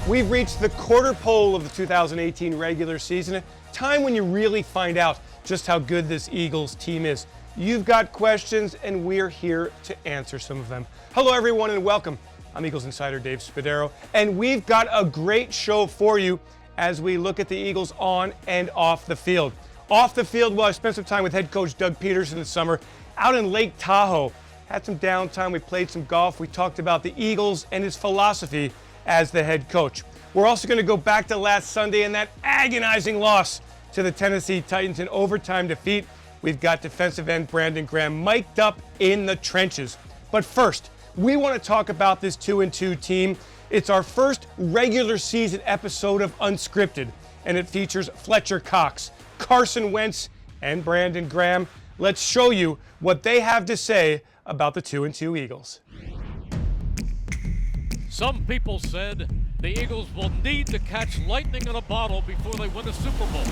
We've reached the quarter pole of the 2018 regular season, a time when you really find out just how good this Eagles team is. You've got questions, and we're here to answer some of them. Hello, everyone, and welcome. I'm Eagles insider Dave Spadaro, and we've got a great show for you as we look at the Eagles on and off the field. Off the field, well, I spent some time with head coach Doug Pederson this summer out in Lake Tahoe. Had some downtime, we played some golf, we talked about the Eagles and his philosophy as the head coach. We're also going to go back to last Sunday and that agonizing loss to the Tennessee Titans in overtime defeat. We've got defensive end Brandon Graham mic'd up in the trenches. But first, we want to talk about this 2-2 team. It's our first regular season episode of Unscripted, and it features Fletcher Cox, Carson Wentz, and Brandon Graham. Let's show you what they have to say about the 2-2 Eagles. Some people said the Eagles will need to catch lightning in a bottle before they win a Super Bowl.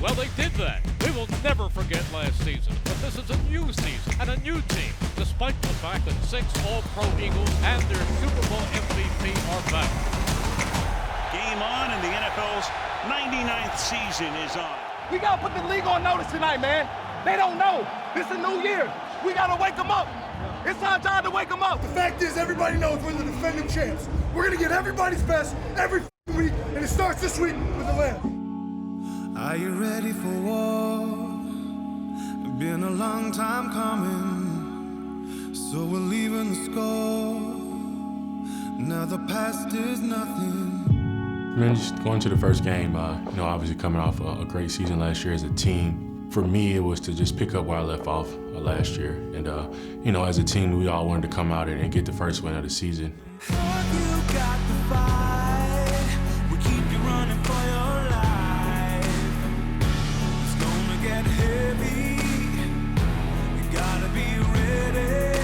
Well, they did that. We will never forget last season. But this is a new season and a new team, despite the fact that 6 All-Pro Eagles and their Super Bowl MVP are back. Game on, and the NFL's 99th season is on. We got to put the league on notice tonight, man. They don't know. This is a new year. We got to wake them up. It's our time to wake them up. The fact is, everybody knows we're the defending champs. We're going to get everybody's best every week, and it starts this week with the Lamb. Are you ready for war? Been a long time coming, so we're leaving the score. Now the past is nothing. Man, just going to the first game, obviously coming off a great season last year as a team. For me, it was to just pick up where I left off last year. And, as a team, we all wanted to come out and get the first win of the season. Have you got the fight? We keep you running for your life. It's gonna get heavy. You gotta be ready.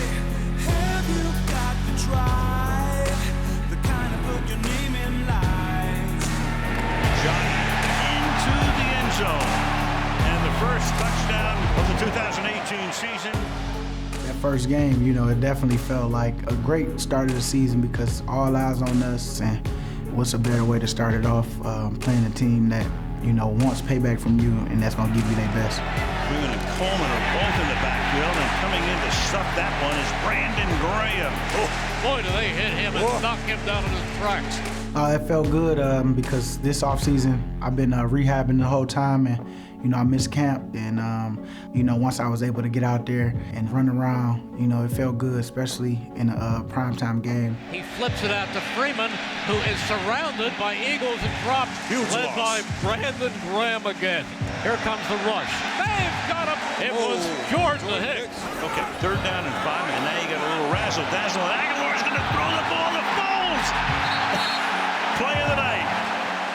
Have you got the drive? The kind of put your name in lights. Johnny into the end zone. And the first touchdown of the 2018 season. That first game, it definitely felt like a great start of the season because all eyes on us, and what's a better way to start it off playing a team that, wants payback from you, and that's going to give you their best. Freeman and Coleman are both in the backfield, and coming in to stuff that one is Brandon Graham. Oh, boy, do they hit him and knock him down in his tracks. It felt good because this offseason I've been rehabbing the whole time, and I missed camp, and once I was able to get out there and run around, it felt good, especially in a primetime game. He flips it out to Freeman, who is surrounded by Eagles and dropped, led by Brandon Graham again. Here comes the rush. They've got him. It was Jordan Hicks. Okay, 3rd down and 5, and now you got a little razzle-dazzle, and Aguilar's going to throw the ball to Foles. Play of the night.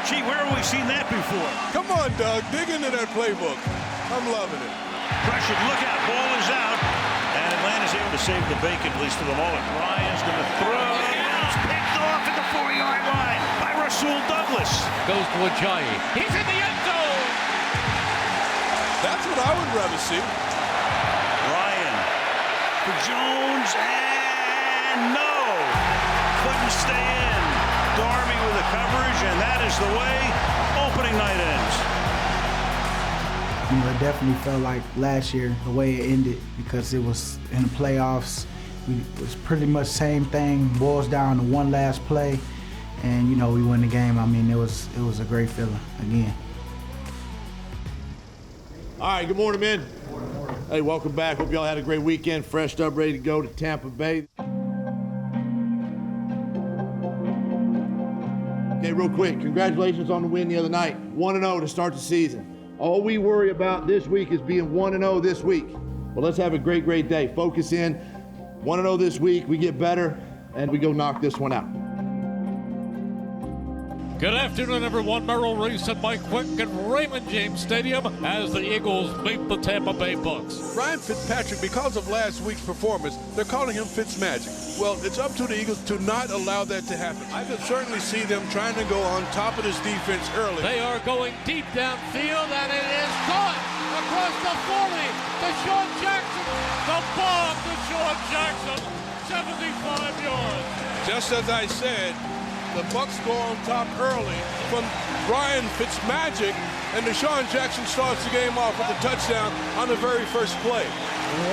Gee, where have we seen that before? Come on, Doug. Dig into that playbook. I'm loving it. Pressured, look out, ball is out. And Atlanta's able to save the bacon, at least for the moment. Ryan's going to throw. It's picked off at the 4-yard line by Rasul Douglas. Goes to Ajayi. He's in the end zone. That's what I would rather see. Ryan for Jones, and no. Couldn't stay in. Darby with the coverage, and that is the way opening night ends. It definitely felt like last year, the way it ended, because it was in the playoffs. It was pretty much the same thing, boils down to one last play, and, we win the game. It was a great feeling again. All right, good morning, men. Hey, welcome back. Hope y'all had a great weekend, freshed up, ready to go to Tampa Bay. Okay, real quick, congratulations on the win the other night. 1-0 to start the season. All we worry about this week is being 1-0 this week. Well, let's have a great, great day. Focus in. 1-0 this week, we get better, and we go knock this one out. Good afternoon, everyone. Merrill Reese and Mike Quick at Raymond James Stadium as the Eagles meet the Tampa Bay Bucks. Ryan Fitzpatrick, because of last week's performance, they're calling him Fitzmagic. Well, it's up to the Eagles to not allow that to happen. I could certainly see them trying to go on top of this defense early. They are going deep downfield, and it is caught across the 40. Deshaun Jackson, the bomb, Deshaun Jackson, 75 yards. Just as I said, the Bucs go on top early from Ryan Fitzmagic, and Deshaun Jackson starts the game off with a touchdown on the very first play.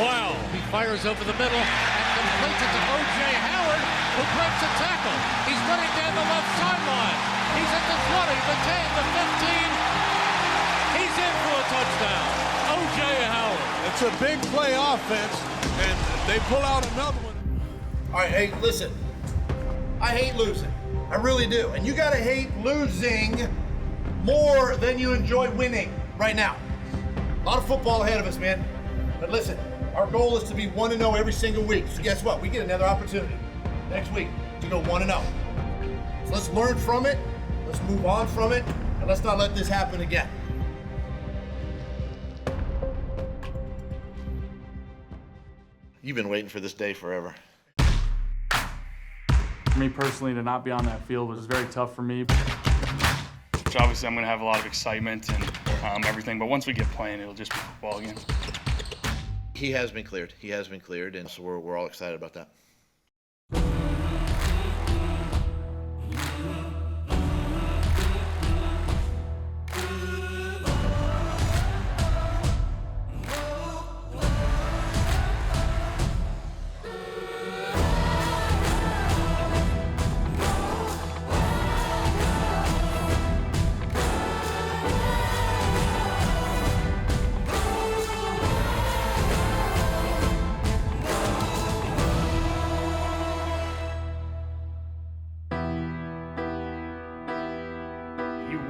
Wow. He fires over the middle and completes it to O.J. Howard, who breaks a tackle. He's running down the left sideline. He's at the 20, the 10, the 15. He's in for a touchdown. O.J. Howard. It's a big play offense, and they pull out another one. All right, hey, listen. I hate losing. I really do. And you gotta hate losing more than you enjoy winning right now. A lot of football ahead of us, man. But listen, our goal is to be 1-0 every single week. So guess what? We get another opportunity next week to go 1-0. So let's learn from it, let's move on from it, and let's not let this happen again. You've been waiting for this day forever. For me personally, to not be on that field was very tough for me. Which obviously I'm going to have a lot of excitement and everything, but once we get playing, it'll just be football again. He has been cleared. He has been cleared, and so we're all excited about that.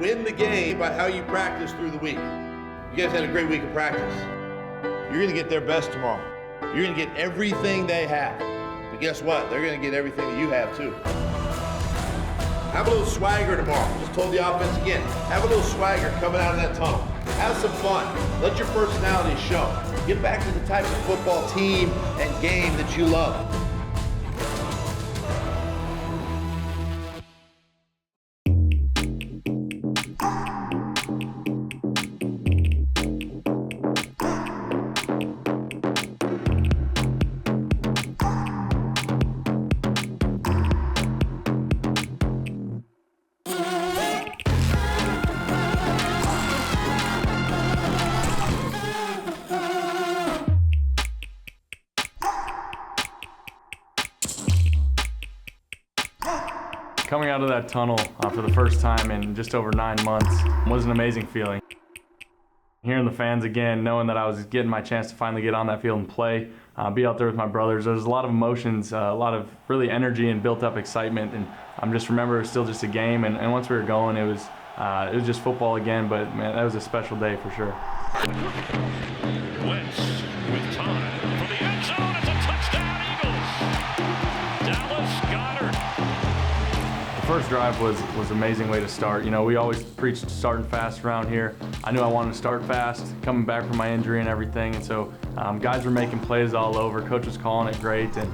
Win the game by how you practice through the week. You guys had a great week of practice. You're going to get their best tomorrow. You're going to get everything they have. But guess what? They're going to get everything that you have too. Have a little swagger tomorrow. Just told the offense again. Have a little swagger coming out of that tunnel. Have some fun. Let your personality show. Get back to the type of football team and game that you love. Coming out of that tunnel for the first time in just over 9 months was an amazing feeling. Hearing the fans again, knowing that I was getting my chance to finally get on that field and play, be out there with my brothers. There was a lot of emotions, a lot of really energy and built up excitement. And I just remember it was still just a game. And once we were going, it was just football again. But man, that was a special day for sure. Wentz with time for the end zone. It's a touchdown, Eagles. Dallas Goedert. The first drive was an amazing way to start. You know, we always preached starting fast around here. I knew I wanted to start fast, coming back from my injury and everything. And so guys were making plays all over. Coach was calling it great. And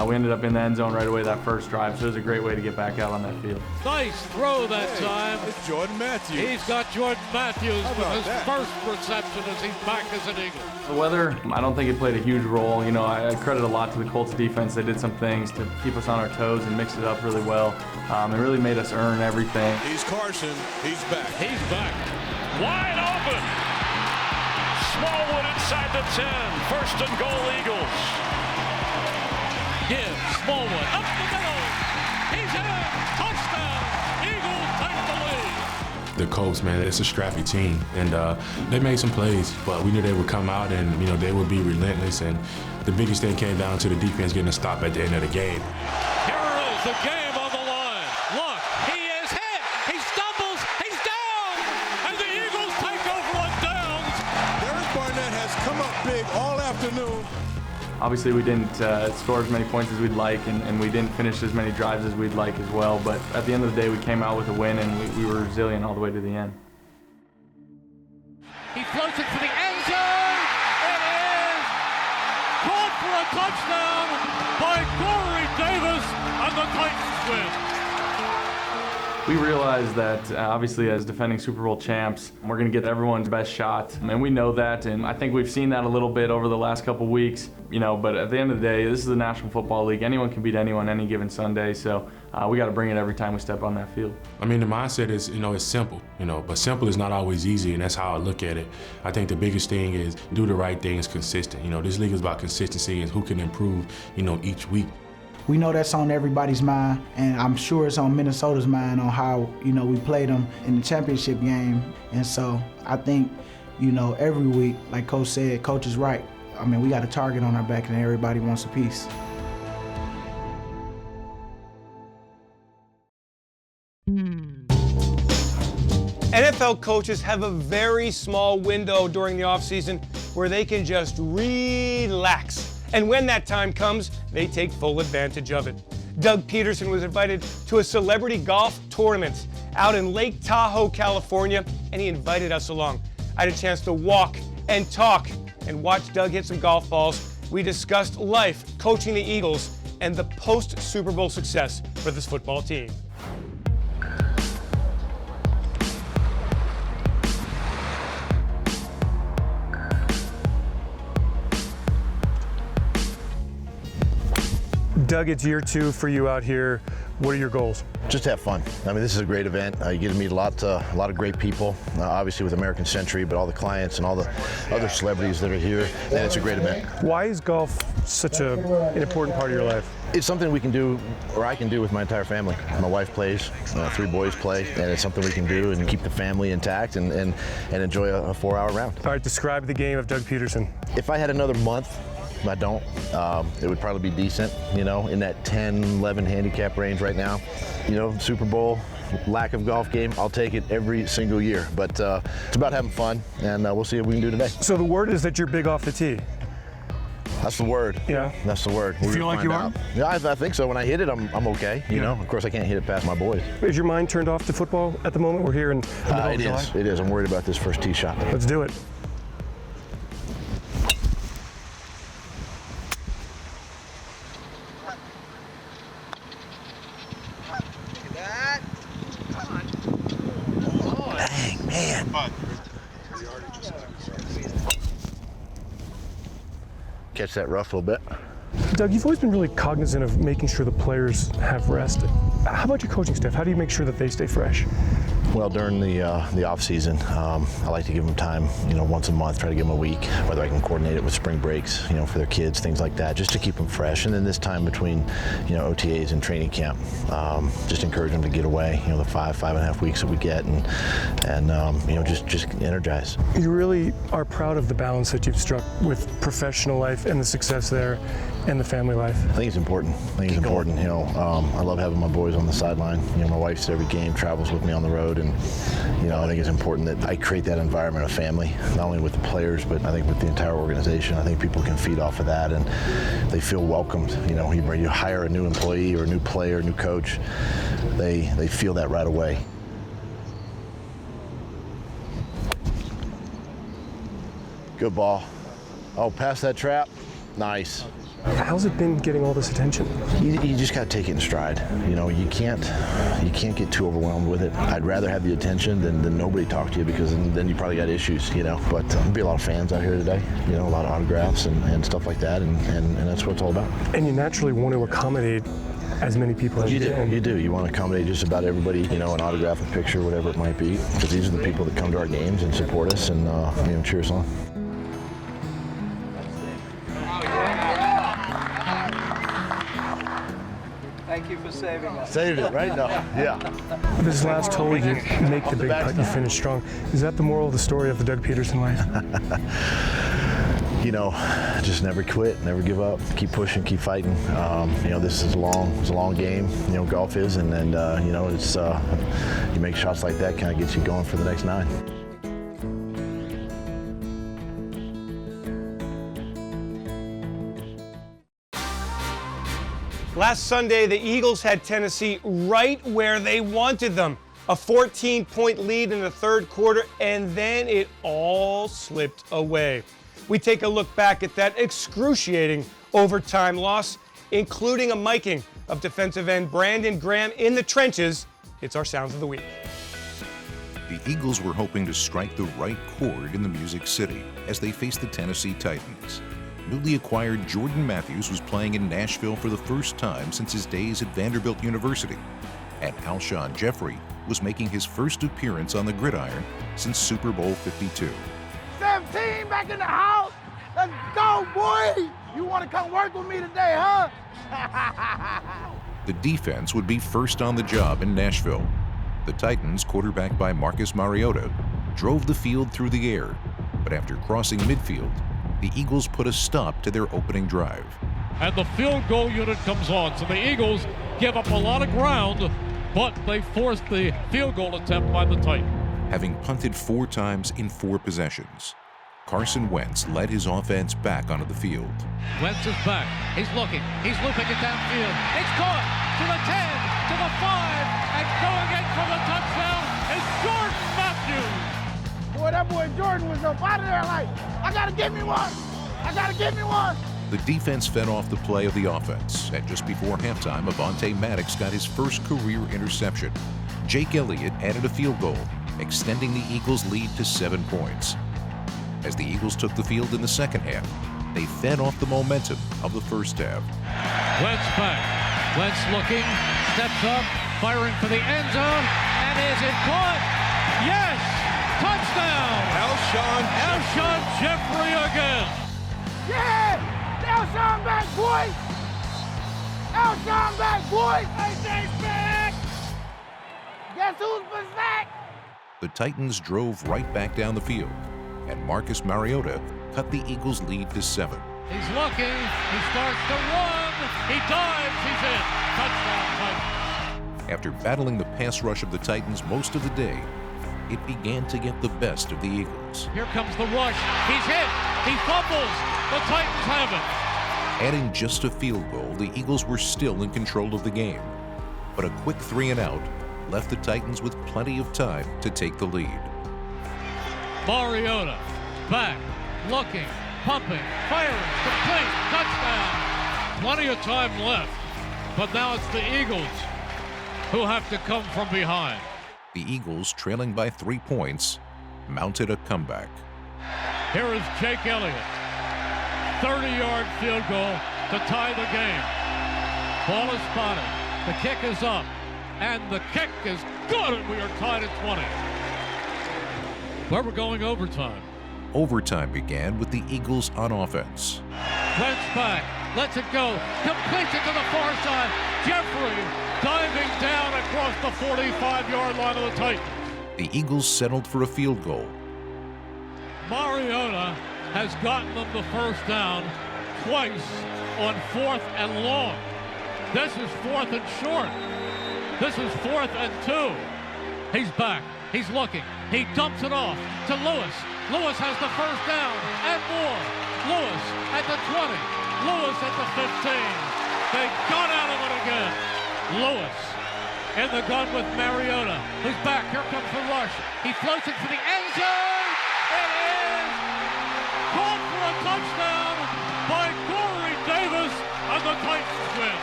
we ended up in the end zone right away that first drive. So it was a great way to get back out on that field. Nice throw that time. It's Jordan Matthews. He's got Jordan Matthews with his first reception as he's back as an Eagle. The weather, I don't think it played a huge role. You know, I credit a lot to the Colts defense. They did some things to keep us on our toes and mix it up really well. It really made us earn everything. He's Carson. He's back. He's back. Wide open. Smallwood inside the 10. First and goal, Eagles. Give Smallwood up the middle. He's in. Touchdown. Eagles take the lead. The Colts, man, it's a scrappy team, and they made some plays, but we knew they would come out and, you know, they would be relentless, and the biggest thing came down to the defense getting a stop at the end of the game. Here it is, the game on the line. Look, he is hit. He stumbles. He's down. And the Eagles take over on downs. Derek Barnett has come up big all afternoon. Obviously, we didn't score as many points as we'd like, and we didn't finish as many drives as we'd like as well. But at the end of the day, we came out with a win, and we were resilient all the way to the end. He floats it for the end zone. It is caught for a touchdown by Corey Davis, and the Titans win. We realize that obviously as defending Super Bowl champs, we're going to get everyone's best shot, and we know that, and I think we've seen that a little bit over the last couple weeks, but at the end of the day, this is the National Football League. Anyone can beat anyone any given Sunday, so we got to bring it every time we step on that field. I mean, the mindset is, it's simple, but simple is not always easy, and that's how I look at it. I think the biggest thing is do the right thing is consistent. This league is about consistency and who can improve, each week. We know that's on everybody's mind, and I'm sure it's on Minnesota's mind on how, we played them in the championship game. And so I think, every week, like Coach said, Coach is right. I mean, we got a target on our back and everybody wants a piece. NFL coaches have a very small window during the offseason where they can just relax. And when that time comes, they take full advantage of it. Doug Pederson was invited to a celebrity golf tournament out in Lake Tahoe, California, and he invited us along. I had a chance to walk and talk and watch Doug hit some golf balls. We discussed life, coaching the Eagles, and the post-Super Bowl success for this football team. Doug, it's year 2 for you out here. What are your goals? Just have fun. I mean, this is a great event. You get to meet a lot of great people, obviously with American Century, but all the clients and all the other celebrities that are here, and it's a great event. Why is golf such an important part of your life? It's something we can do, or I can do with my entire family. My wife plays, 3 boys play, and it's something we can do and keep the family intact and enjoy a 4-hour round. All right, describe the game of Doug Pederson. If I had another month, I don't. It would probably be decent, in that 10-11 handicap range right now. Super Bowl, lack of golf game, I'll take it every single year. But it's about having fun, and we'll see what we can do today. So the word is that you're big off the tee. That's the word. Yeah. That's the word. You feel like you are? Yeah, I think so. When I hit it, I'm okay. Of course, I can't hit it past my boys. Is your mind turned off to football at the moment? We're here in the middle of July. It is. I'm worried about this first tee shot. Let's do it. Catch that rough a little bit. Doug, you've always been really cognizant of making sure the players have rest. How about your coaching staff? How do you make sure that they stay fresh? Well, during the off season, I like to give them time, once a month, try to give them a week, whether I can coordinate it with spring breaks, for their kids, things like that, just to keep them fresh. And then this time between, OTAs and training camp, just encourage them to get away, the 5.5 weeks that we get and just energize. You really are proud of the balance that you've struck with professional life and the success there and the family life. I think it's important. I love having my boys on the sideline. My wife's at every game, travels with me on the road, and I think it's important that I create that environment of family, not only with the players, but I think with the entire organization. I think people can feed off of that, and they feel welcomed. You hire a new employee or a new player, new coach, they feel that right away. Good ball. Oh, past that trap. Nice. How's it been getting all this attention? You just got to take it in stride. You can't get too overwhelmed with it. I'd rather have the attention than nobody talk to you, because then you probably got issues, But there'll be a lot of fans out here today, a lot of autographs and stuff like that, and that's what it's all about. And you naturally want to accommodate as many people as you can. You do. You want to accommodate just about everybody, an autograph, a picture, whatever it might be, because these are the people that come to our games and support us and cheer us on. Thank you for saving us. Saved it, right? No, yeah. This last hole, you make the big putt, you finish strong. Is that the moral of the story of the Doug Pederson life? Just never quit, never give up, keep pushing, keep fighting. This is a long game. Golf is, and it's you make shots like that, kind of gets you going for the next 9. Last Sunday, the Eagles had Tennessee right where they wanted them. A 14-point lead in the third quarter, and then it all slipped away. We take a look back at that excruciating overtime loss, including a miking of defensive end Brandon Graham in the trenches It's our Sounds of the Week. The Eagles were hoping to strike the right chord in the Music City as they faced the Tennessee Titans. Newly acquired Jordan Matthews was playing in Nashville for the first time since his days at Vanderbilt University, and Alshon Jeffrey was making his first appearance on the gridiron since Super Bowl 52. 17 back in the house. Let's go, boy. You want to come work with me today, huh? The defense would be first on the job in Nashville. The Titans, quarterbacked by Marcus Mariota, drove the field through the air, but after crossing midfield, the Eagles put a stop to their opening drive. And the field goal unit comes on, so the Eagles give up a lot of ground, but they forced the field goal attempt by the Titans. Having punted 4 times in 4 possessions, Carson Wentz led his offense back onto the field. Wentz is back. He's looking. He's looping it downfield. It's caught to the 10, to the 5, and going in for the touchdown is Jordan Matthews. Boy, that boy Jordan was up out of there like, I gotta get me one. I gotta get me one. The defense fed off the play of the offense, and just before halftime, Avonte Maddox got his first career interception. Jake Elliott added a field goal, extending the Eagles' lead to 7 points. As the Eagles took the field in the second half, they fed off the momentum of the first half. Wentz back. Wentz looking, steps up, firing for the end zone, and is it caught? Yes! Touchdown! Alshon Jeffrey again. Yeah! Alshon back, boy! Alshon back, boy! AJ's back! Guess who's back? The Titans drove right back down the field, and Marcus Mariota cut the Eagles' lead to 7. He's looking, he starts to run, he dives, he's in. Touchdown, Titans. After battling the pass rush of the Titans most of the day, it began to get the best of the Eagles. Here comes the rush, he's hit, he fumbles, the Titans have it. Adding just a field goal, the Eagles were still in control of the game, but a quick 3 and out left the Titans with plenty of time to take the lead. Mariota, back, looking, pumping, firing, complete, touchdown. Plenty of time left, but now it's the Eagles who have to come from behind. The Eagles, trailing by 3 points, mounted a comeback. Here is Jake Elliott, 30-yard field goal to tie the game. Ball is spotted, the kick is up, and the kick is good, and we are tied at 20. Where we're going overtime. Overtime began with the Eagles on offense. Wentz back, lets it go, completes it to the far side. Jeffrey diving down across the 45-yard line of the Titans. The Eagles settled for a field goal. Mariota has gotten them the first down twice on 4th and long. This is 4th and short. This is 4th and 2. He's back. He's looking. He dumps it off to Lewis. Lewis has the first down and more. Lewis at the 20. Lewis at the 15. They got out of it again. Lewis in the gun with Mariota, who's back. Here comes the rush. He floats it for the end zone. It is caught for a touchdown by Corey Davis, and the Titans win.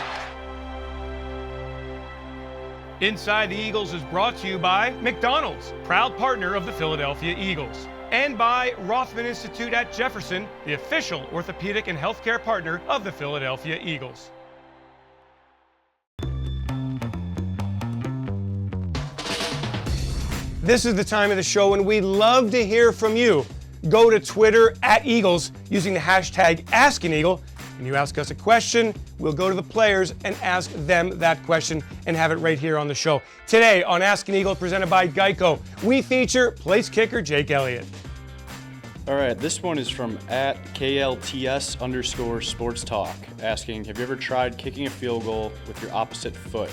Inside the Eagles is brought to you by McDonald's, proud partner of the Philadelphia Eagles, and by Rothman Institute at Jefferson, the official orthopedic and healthcare partner of the Philadelphia Eagles. This is the time of the show when we love to hear from you. Go to Twitter at Eagles using the hashtag Ask An Eagle, and you ask us a question, we'll go to the players and ask them that question and have it right here on the show. Today on Ask An Eagle, presented by Geico, we feature place kicker Jake Elliott. All right, this one is from @KLTS_sports talk, asking, have you ever tried kicking a field goal with your opposite foot?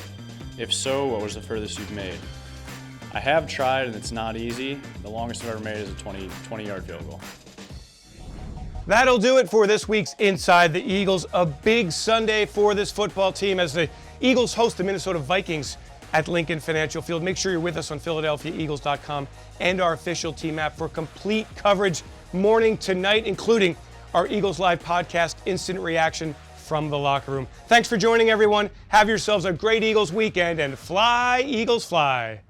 If so, what was the furthest you've made? I have tried, and it's not easy. The longest I've ever made is a 20-yard field goal. That'll do it for this week's Inside the Eagles. A big Sunday for this football team as the Eagles host the Minnesota Vikings at Lincoln Financial Field. Make sure you're with us on PhiladelphiaEagles.com and our official team app for complete coverage morning to night, including our Eagles Live podcast, Instant Reaction, from the locker room. Thanks for joining, everyone. Have yourselves a great Eagles weekend, and fly, Eagles, fly.